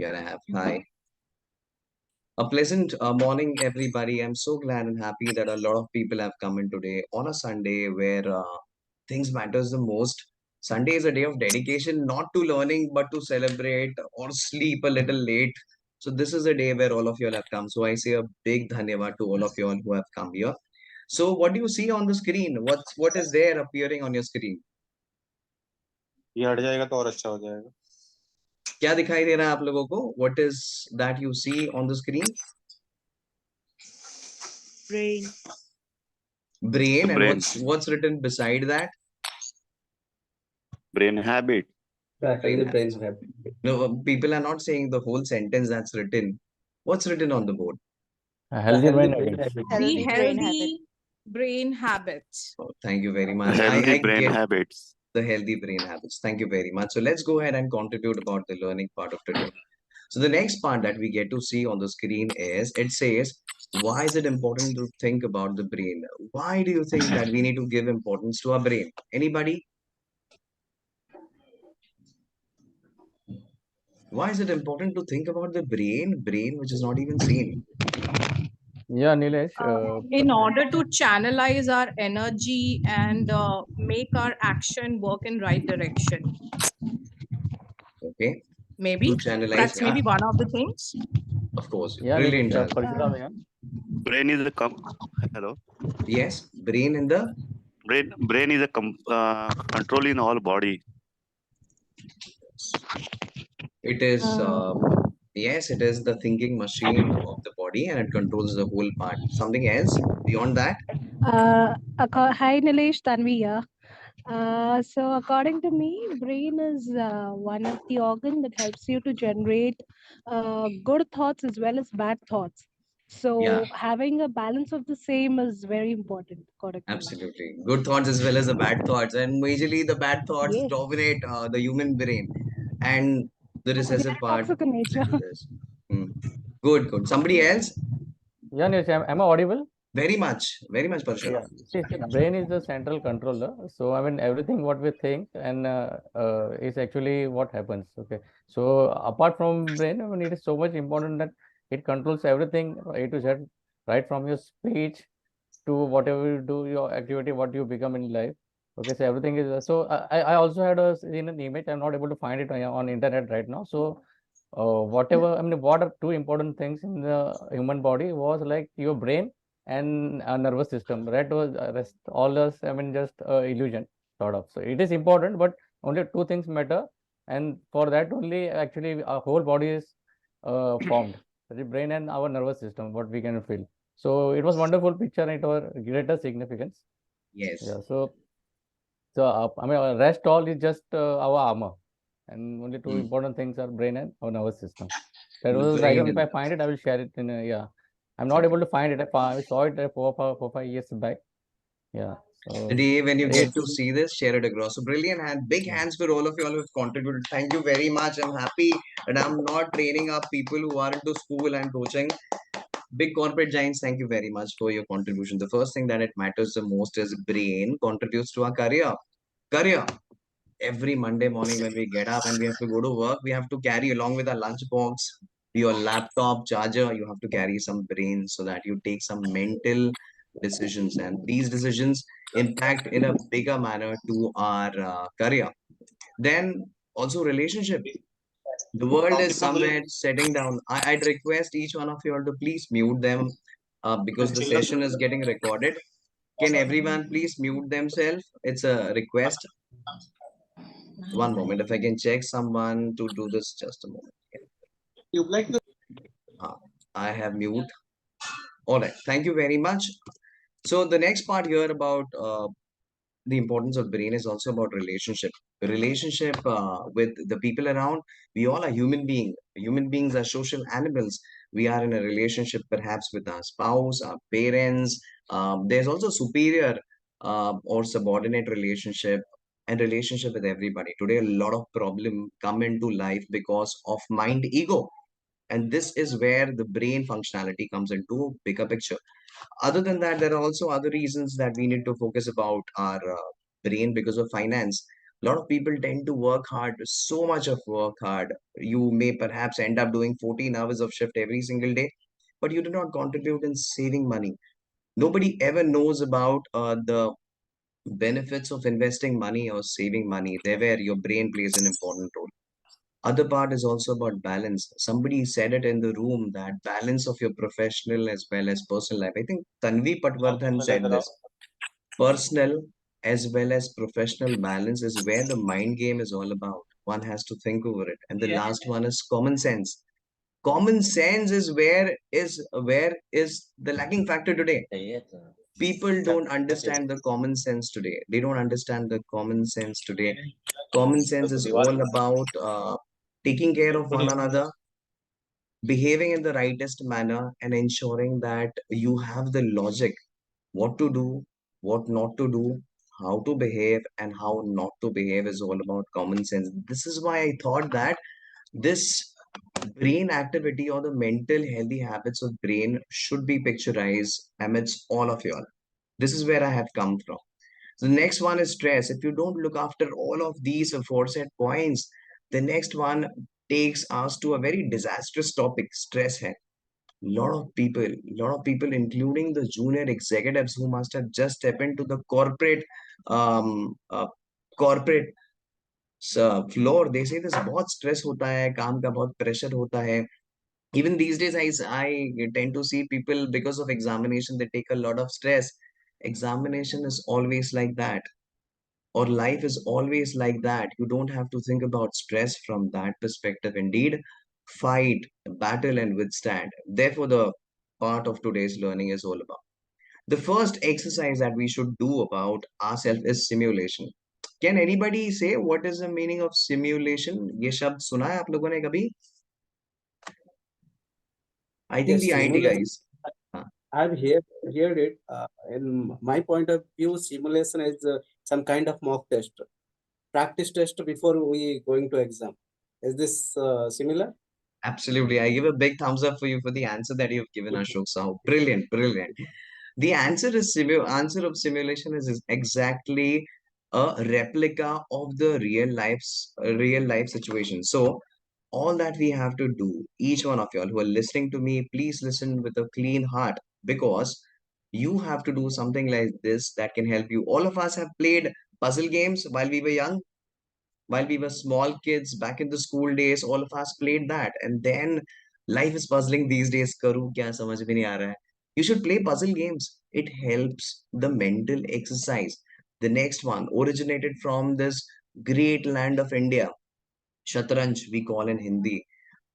Here I have. Hi. A pleasant morning, everybody. I'm so glad and happy that a lot of people have come in today on a Sunday where things matters the most. Sunday is a day of dedication, not to learning, but to celebrate or sleep a little late. So this is a day where all of you all have come. So I say a big dhanyavad to all of you all who have come here. So what do you see on the screen? What is there appearing on your screen? ये हट जाएगा तो और अच्छा हो जाएगा. क्या दिखाई दे रहा है आप लोगों को? What is that you see on the screen? Brain. Brain. And Brain. what's written beside that? Brain habit. Tracking the brain's habit. No, people are not saying the whole sentence that's written. What's written on the board? A healthy brain habits. Healthy brain habit. Healthy brain habits. Oh, thank you very much. Healthy I brain get habits. the healthy brain habits. Thank you very much. So let's go ahead and contribute about the learning part of today. So the next part that we get to see on the screen is, it says, why is it important to think about the brain? Why do you think that we need to give importance to our brain? Anybody? Why is it important to think about the brain which is not even seen? Yeah, Nilesh. In order to channelize our energy and make our action work in right direction. Okay. Maybe To channelize, that's maybe one of the things. of course. Yeah, Brilliant. Nilesh. Jasmine. Parshuram here. Brain is a hello. Yes, brain in the Brain is a control in all body. it is yes, it is the thinking machine of the body and it controls the whole part. Something else beyond that? Hi Nilesh, Tanvi here. So according to me, brain is one of the organ that helps you to generate good thoughts as well as bad thoughts. So Yeah. having a balance of the same is very important, according to me. Absolutely. Good thoughts as well as the bad thoughts. And majorly the bad thoughts Yes. dominate the human brain. And the recessive part. Toxic in nature. Is, good, good. Somebody else? Yeah, Nilesh. Am I audible? Very much, Parsha. Yeah. See, brain is the central controller. So, I mean, everything what we think and is actually what happens. Okay. So, apart from brain, I mean, it is so much important that it controls everything A to Z, right from your speech to whatever you do, your activity, what you become in life. Okay. So, everything is so. I also had seen an image. I'm not able to find it on internet right now. So, whatever, I mean, what are two important things in the human body was like your brain and nervous system. That was rest all us, I mean, just illusion sort of. So it is important, but only two things matter, and for that only actually our whole body is formed, the brain and our nervous system, what we can feel. So it was wonderful picture and it was greater significance. Yes. Yeah. So I mean, rest all is just our armor, and only two important things are brain and our nervous system. That was like, if I find it, I will share it in yeah. I'm not able to find it. I saw it 5 years back. Yeah. So Today, when you get to see this, share it across. So brilliant, and big hands for all of you all who have contributed. Thank you very much. I'm happy that I'm not training up people who are into school and coaching. Big corporate giants, thank you very much for your contribution. The first thing that it matters the most is brain contributes to our career. Career. Every Monday morning when we get up and we have to go to work, we have to carry along with our lunch box, your laptop, charger, you have to carry some brain so that you take some mental decisions. And these decisions impact in a bigger manner to our career. Then also relationship. The world is somewhere setting down. I'd request each one of you all to please mute them because the session is getting recorded. Can everyone please mute themselves? It's a request. One moment, if I can check someone to do this, just a moment. You like the I have mute. All right, thank you very much. So the next part here about the importance of brain is also about relationship. Relationship with the people around. We all are human beings. Human beings are social animals. We are in a relationship perhaps with our spouse, our parents. There's also superior or subordinate relationship and relationship with everybody. Today, a lot of problem come into life because of mind ego. And this is where the brain functionality comes into bigger picture. Other than that, there are also other reasons that we need to focus about our brain because of finance. A lot of people tend to work hard, so much of work hard. You may perhaps end up doing 14 hours of shift every single day, but you do not contribute in saving money. Nobody ever knows about the benefits of investing money or saving money. There where your brain plays an important role. Other part is also about balance. Somebody said it in the room that balance of your professional as well as personal life. I think Tanvi Patwardhan said this. Personal as well as professional balance is where the mind game is all about. One has to think over it. And the last one is common sense. Common sense is where is the lacking factor today. People don't understand the common sense today. They don't understand the common sense today. Common sense is all about taking care of one another, behaving in the rightest manner, and ensuring that you have the logic what to do, what not to do, how to behave, and how not to behave is all about common sense. This is why I thought that this brain activity or the mental healthy habits of brain should be picturized amidst all of you all. This is where I have come from. The next one is stress. If you don't look after all of these aforesaid points, the next one takes us to a very disastrous topic, stress. Hai. Lot of people, including the junior executives who must have just stepped into the um, uh, corporate floor. They say this बहुत stress होता है, काम का बहुत pressure होता है. Even these days, I tend to see people because of examination, they take a lot of stress. Examination is always like that, or life is always like that. You don't have to think about stress from that perspective. Indeed, fight, battle, and withstand. Therefore, the part of today's learning is all about. The first exercise that we should do about ourselves is simulation. Can anybody say what is the meaning of simulation? ये शब्द सुना है आप लोगों ने कभी? I think Yes, the IT simulation. guys. हाँ. I've heard it. In my point of view, simulation is some kind of mock test, practice test before we going to exam. Is this similar? Absolutely. I give a big thumbs up for you for the answer that you've given, Ashok Sahu. Brilliant, brilliant. The answer of simulation is exactly a replica of the real life situation. So all that we have to do, each one of y'all who are listening to me, please listen with a clean heart, because you have to do something like this that can help you. All of us have played puzzle games while we were young, while we were small kids back in the school days. All of us played that, and then life is puzzling these days. Karu kya samajh mein nahi aa raha hai. You should play puzzle games. It helps the mental exercise. The next one originated from this great land of India, shatranj we call in Hindi.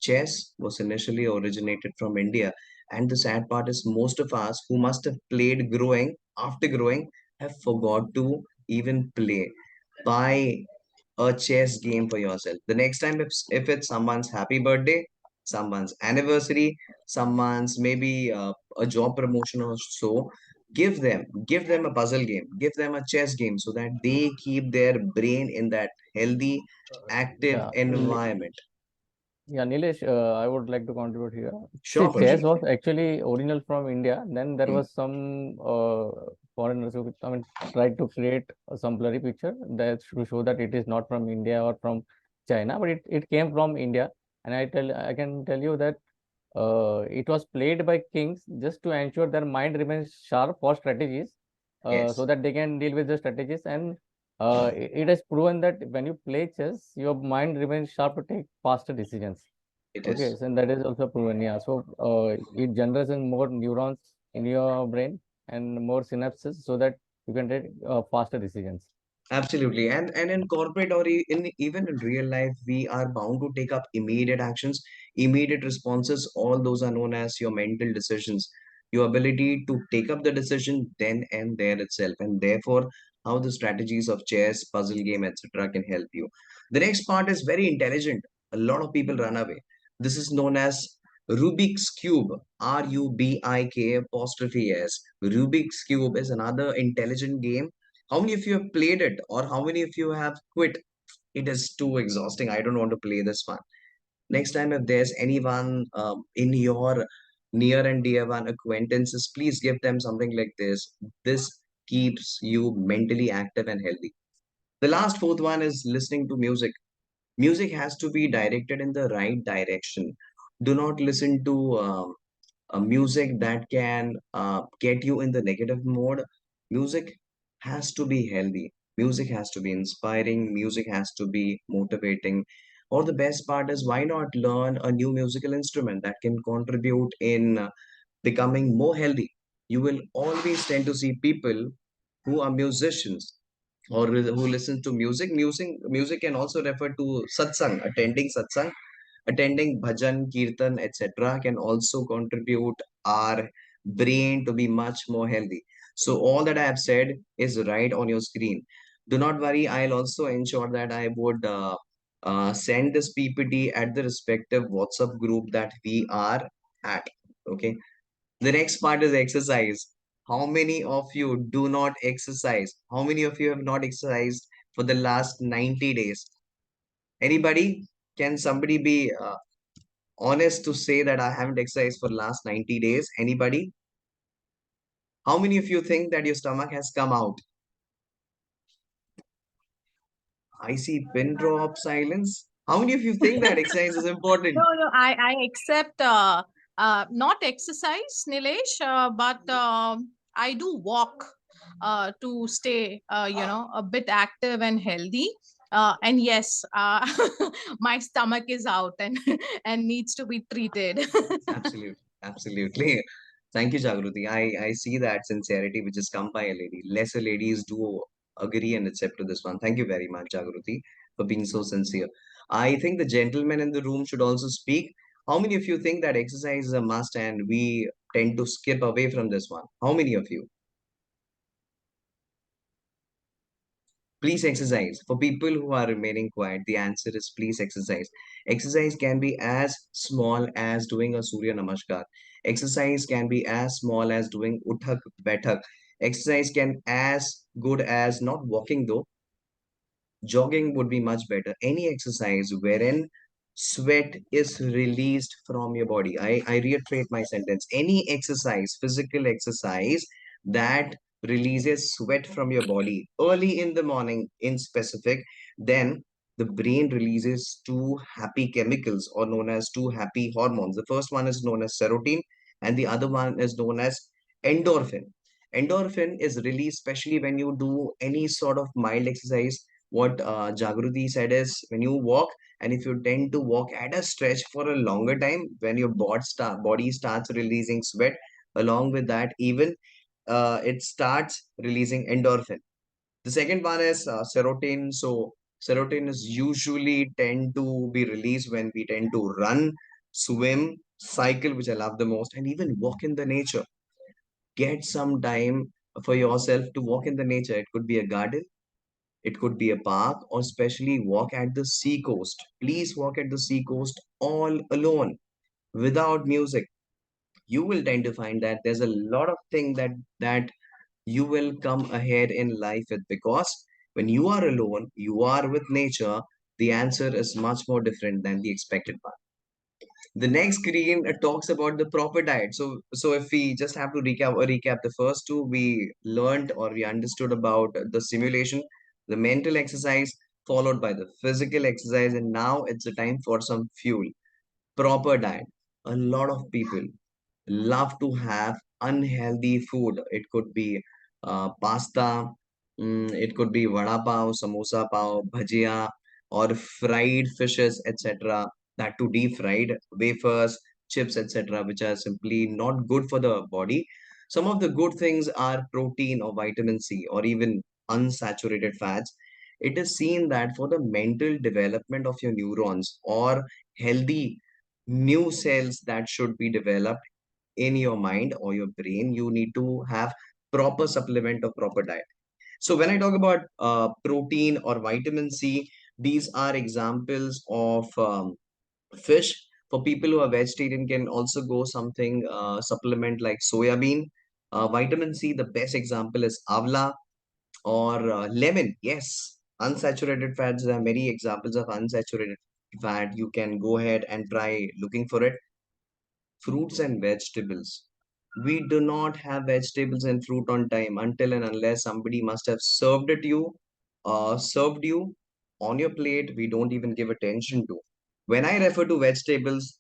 Chess was initially originated from India, and the sad part is most of us who must have played growing after growing have forgot to even play. By a chess game for yourself. The next time, if it's someone's happy birthday, someone's anniversary, someone's maybe a job promotion or so, give them a puzzle game, give them a chess game, so that they keep their brain in that healthy, active Yeah, environment. yeah, Nilesh, I would like to contribute here. See, Sure, chess Pershing. was actually original from India. Then there Hmm. was some foreigners who, I mean, tried to create some blurry picture that to show that it is not from India or from China, but it came from India. And I can tell you that it was played by kings just to ensure their mind remains sharp for strategies, so Yes, that they can deal with the strategies. And it has proven that when you play chess, your mind remains sharp to take faster decisions. it Okay, is. so that is also proven. Yeah, so it generates in more neurons in your brain and more synapses, so that you can take faster decisions. Absolutely. And in corporate or in even in real life, we are bound to take up immediate actions, immediate responses. All those are known as your mental decisions. Your ability to take up the decision then and there itself. And therefore, how the strategies of chess, puzzle game, etc. can help you. The next part is very intelligent. A lot of people run away. This is known as Rubik's Cube, Rubik apostrophe S. Rubik's Cube is another intelligent game. How many of you have played it, or how many of you have quit? It is too exhausting. I don't want to play this one. Next time, if there's anyone in your near and dear one acquaintances, please give them something like this. This keeps you mentally active and healthy. The last fourth one is listening to music. Music has to be directed in the right direction. Do not listen to a music that can get you in the negative mode. Music has to be healthy. Music has to be inspiring. Music has to be motivating. Or the best part is, why not learn a new musical instrument that can contribute in becoming more healthy? You will always tend to see people who are musicians or who listen to music. Music can also refer to satsang, attending bhajan, kirtan, etc. can also contribute our brain to be much more healthy. So all that I have said is right on your screen. Do not worry. I'll also ensure that I would send this PPT at the respective WhatsApp group that we are at. Okay. The next part is exercise. How many of you do not exercise? How many of you have not exercised for the last 90 days? Anybody? Can somebody be honest to say that I haven't exercised for the last 90 days? Anybody? How many of you think that your stomach has come out? I see pin drop silence. How many of you think that exercise is important? No, I accept not exercise, Nilesh, but I do walk to stay, a bit active and healthy. And yes, my stomach is out and and needs to be treated. Absolutely. Absolutely. Thank you, Jagruti. I see that sincerity which has come by a lady. Lesser ladies do agree and accept to this one. Thank you very much, Jagruti, for being so sincere. I think the gentlemen in the room should also speak. How many of you think that exercise is a must and we tend to skip away from this one? How many of you? Please exercise. For people who are remaining quiet, the answer is please exercise. Exercise can be as small as doing a Surya Namaskar. Exercise can be as small as doing Uthak Baithak. Exercise can as good as not walking though. Jogging would be much better. Any exercise wherein sweat is released from your body. I reiterate my sentence. Any exercise, physical exercise that releases sweat from your body early in the morning in specific, then the brain releases two happy chemicals or known as two happy hormones. The first one is known as serotonin and the other one is known as endorphin. Endorphin is released especially when you do any sort of mild exercise. What Jagruti said is, when you walk, and if you tend to walk at a stretch for a longer time, when your body starts releasing sweat, along with that, even it starts releasing endorphin. The second one is serotonin. So serotonin is usually tend to be released when we tend to run, swim, cycle, which I love the most, and even walk in the nature. Get some time for yourself to walk in the nature. It could be a garden, it could be a park, or especially walk at the sea coast. Please walk at the sea coast all alone without music. You will tend to find that there's a lot of things that you will come ahead in life with, because when you are alone, you are with nature, the answer is much more different than the expected one. The next screen talks about the proper diet. So if we just have to recap the first two, we learned or we understood about the simulation, the mental exercise, followed by the physical exercise, and now it's a time for some fuel. Proper diet. A lot of people love to have unhealthy food. It could be pasta, it could be vada pav, samosa pav, bhajia, or fried fishes, etc. That too deep fried, wafers, chips, etc., which are simply not good for the body. Some of the good things are protein or vitamin C or even unsaturated fats. It is seen that for the mental development of your neurons or healthy new cells that should be developed in your mind or your brain, you need to have proper supplement or proper diet. So when I talk about protein or vitamin C, these are examples of fish. For people who are vegetarian, can also go something supplement like soya bean. Vitamin C, the best example is avla or lemon. Yes, unsaturated fats. There are many examples of unsaturated fat. You can go ahead and try looking for it. Fruits and vegetables. We do not have vegetables and fruit on time until and unless somebody must have served it to you served you on your plate, we don't even give attention to. When I refer to vegetables,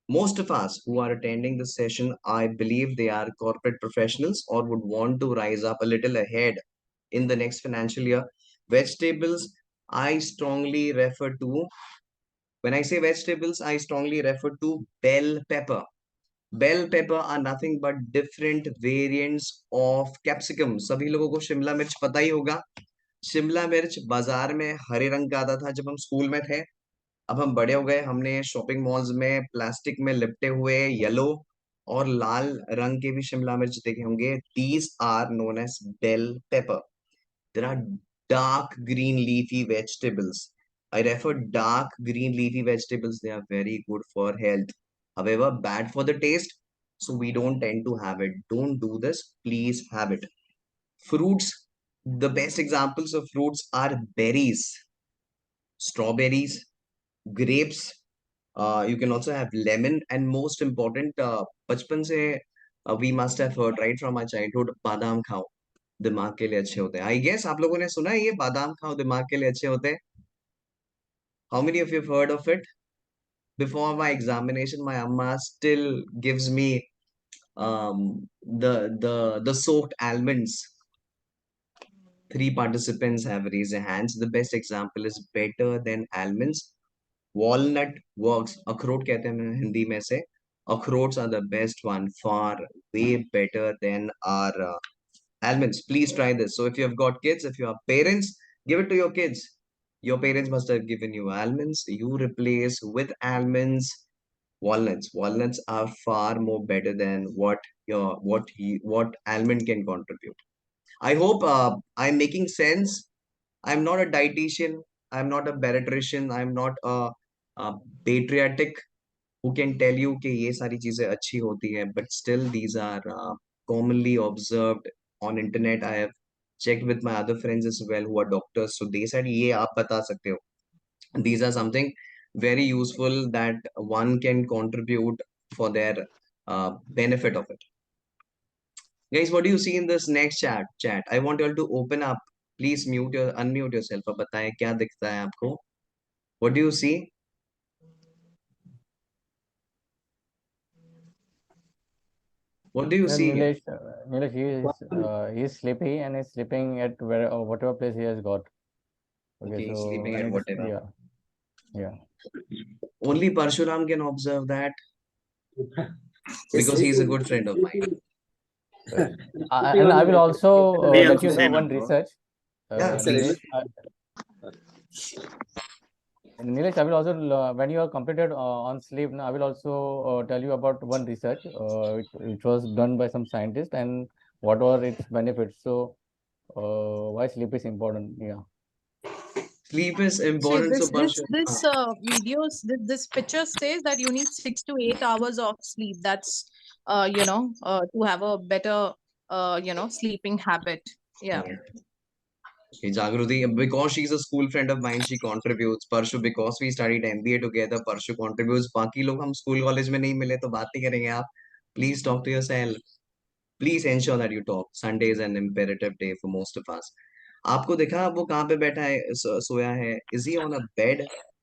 most of us who are attending this session, I believe they are corporate professionals or would want to rise up a little ahead in the next financial year. Vegetables, I strongly refer to, when I say vegetables, I strongly refer to bell pepper. Bell pepper are nothing but different variants of capsicum. सभी लोगों को शिमला मिर्च पता ही होगा. शिमला मिर्च बाजार में हरे रंग का आता था जब हम स्कूल में थे. अब हम बड़े हो गए, हमने शॉपिंग मॉल्स में प्लास्टिक में लिपटे हुए येलो और लाल रंग के भी शिमला मिर्च देखे होंगे. These are known as bell pepper. There are dark green leafy vegetables. I refer dark green leafy vegetables. They are very good for health. However, bad for the taste. So we don't tend to have it. Don't do this. Please have it. Fruits. The best examples of fruits are berries, strawberries, grapes. You can also have lemon, and most important, बचपन से we must have heard right from our childhood, बादाम खाओ दिमाग के लिए अच्छे होते हैं. आई गेस आप लोगों ने सुना है ये बादाम खाओ दिमाग के लिए अच्छे होते हैं. How many of you have heard of it? Before my examination, my amma still gives me the soaked almonds. 3 participants have raised their hands. The best example is better than almonds. Walnut works. अखरोट कहते हैं हिंदी में से. Akhrots are the best one, far way better than our almonds. Please try this. So if you have got kids, if you have parents, give it to your kids. Your parents must have given you almonds. You replace with almonds walnuts. Walnuts are far more better than what almond can contribute. I hope I'm making sense. I'm not a dietitian. I'm not a bariatrician. I'm not a patriotic who can tell you कि ये सारी चीजें अच्छी होती हैं. But still, these are commonly observed on internet. I have checked with my other friends as well who are doctors. So they said ये आप बता सकते हो. These are something very useful that one can contribute for their benefit of it. Guys, what do you see in this next chat? I want you all to open up. Please unmute yourself. अब बताएं क्या दिखता है आपको? What do you see? What do you see? Nilesh, he is sleepy and he's sleeping at whatever place he has got. Okay, so sleeping I at need to- whatever. Yeah. Only Parshuram can observe that He's because he's a sleeping- good friend of mine. And I will also Yeah, let you know same one bro. research. Yeah, Nilesh, Nilesh, I will also, when you are completed on sleep, I will also tell you about one research which was done by some scientist and what are its benefits. So, why sleep is important? Yeah. Sleep is See, important. So this videos, this picture says that you need 6 to 8 hours of sleep. That's to have a better sleeping habit. Yeah. Okay, Jagruti, because she's a school friend of mine, she contributes. Parshu, because we studied MBA together, Parshu contributes. बाकी लोग हम school college में नहीं मिले तो बात नहीं करेंगे आप. Please talk to yourself. Please ensure that you talk. Sunday is an imperative day for most of us. आपको देखा वो कहाँ पे बैठा है सोया है? Is he on a bed?